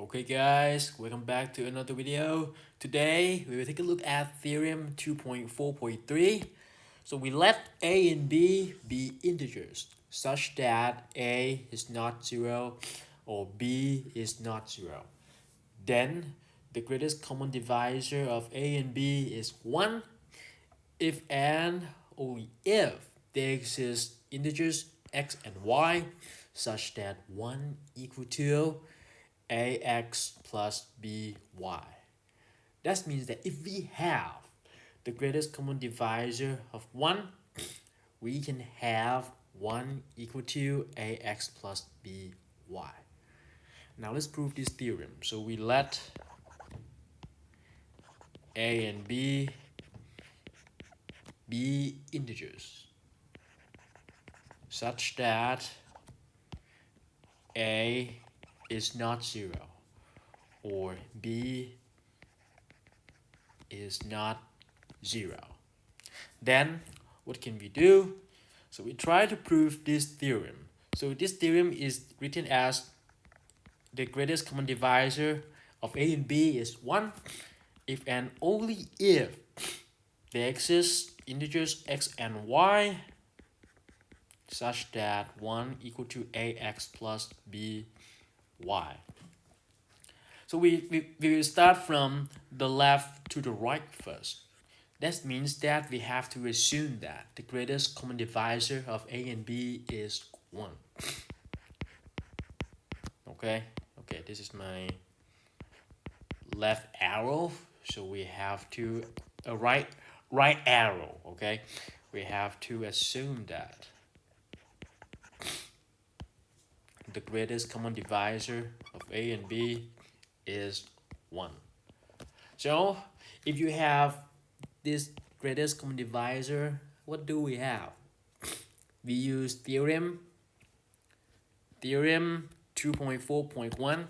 Okay guys, welcome back to another video. Today we will take a look at theorem 2.4.3. So we let a and b be integers such that a is not 0 or b is not 0. Then the greatest common divisor of a and b is 1 if and only if there exist integers x and y such that 1 equal to ax plus by. That means that if we have the greatest common divisor of 1, we can have 1 equal to ax plus by. Now let's prove this theorem. So we let a and b be integers such that a is not 0 or b is not 0. Then what can we do? So we try to prove this theorem. So this theorem is written as the greatest common divisor of a and b is 1 if and only if there exist integers x and y such that 1 equal to ax plus by. So we will start from the left to the right first. That means that we have to assume that the greatest common divisor of a and b is 1. Okay, this is my left arrow. So we have to a right arrow. Okay, we have to assume that the greatest common divisor of a and b is 1. So if you have this greatest common divisor, what do we have? We use theorem 2.4.1.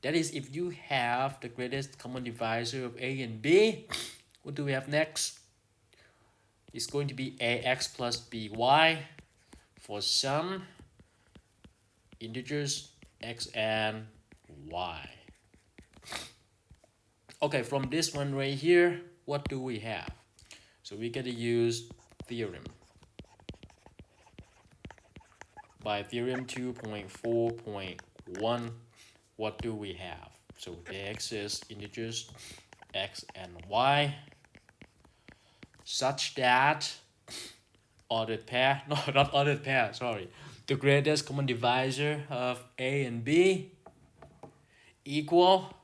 That is, if you have the greatest common divisor of a and b, what do we have next? It's going to be ax plus by for some integers x and y. Okay, from this one right here, what do we have? So we gotta use theorem. By theorem 2.4.1, what do we have? So there exists integers x and y such that ordered pair, no, not ordered pair, sorry. The greatest common divisor of a and b equal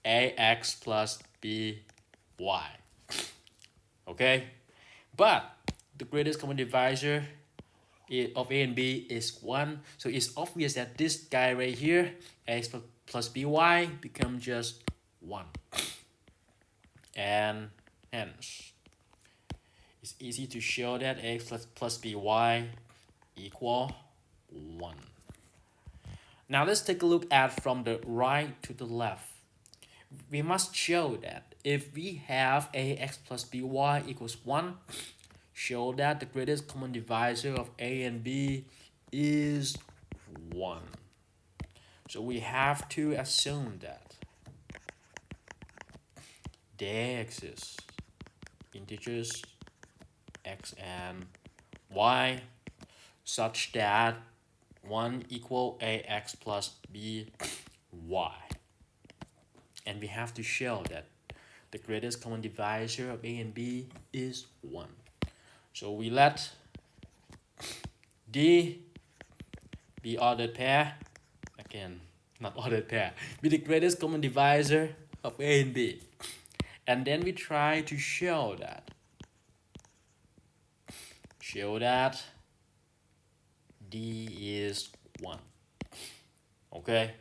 ax plus by. Okay, but the greatest common divisor of a and b is 1, so it's obvious that this guy right here, ax plus by, becomes just 1, and hence it's easy to show that ax plus by equal 1. Now let's take a look at from the right to the left. We must show that if we have ax plus by equals 1, show that the greatest common divisor of a and b is 1. So we have to assume that there exist integers x and y such that 1 equal ax plus by. And we have to show that the greatest common divisor of a and b is 1. So we let D be ordered pair, again, not ordered pair, be the greatest common divisor of a and b. And then we try to show that D is 1. Okay,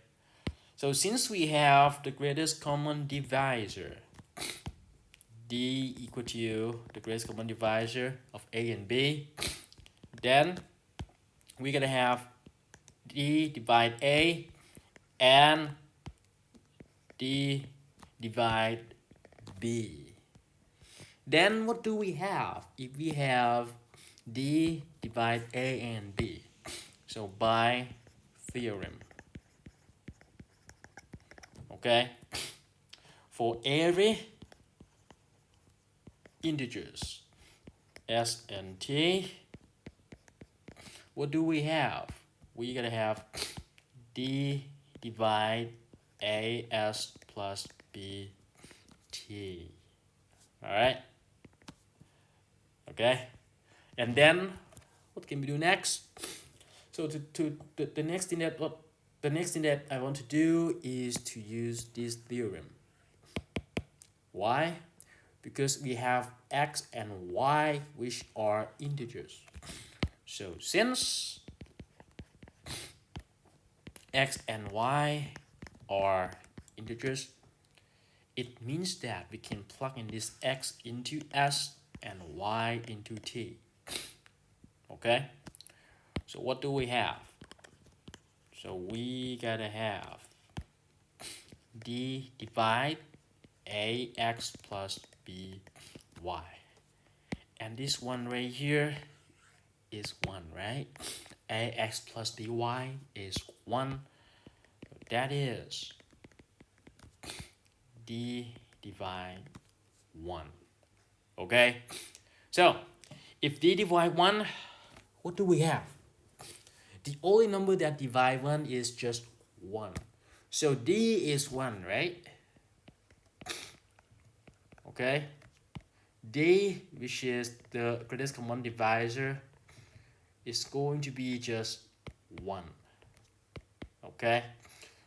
so since we have the greatest common divisor, D equal to the greatest common divisor of a and b, then we're gonna have D divide a and D divide b. Then what do we have if we have D divide a and b? So by theorem, Okay, for every integers s and t, what do we have? We gotta have d divide as plus b t. All right. Okay, and then what can we do next? So the next thing that I want to do is to use this theorem. Why? Because we have x and y which are integers. So since x and y are integers, it means that we can plug in this x into s and y into t. Okay, so what do we have? So we gotta have d divide ax plus by, and this one right here is 1, right? Ax plus by is 1. That is d divide 1. Okay, so if d divide 1, what do we have? The only number that divide 1 is just 1. So d is 1, right? Okay, d, which is the greatest common divisor, is going to be just 1. Okay,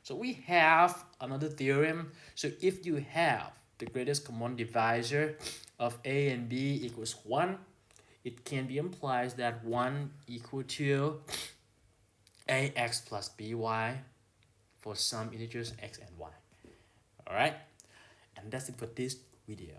so we have another theorem. So if you have the greatest common divisor of a and b equals 1, it can be implies that 1 equal to ax plus by for some integers x and y. All right, and that's it for this video.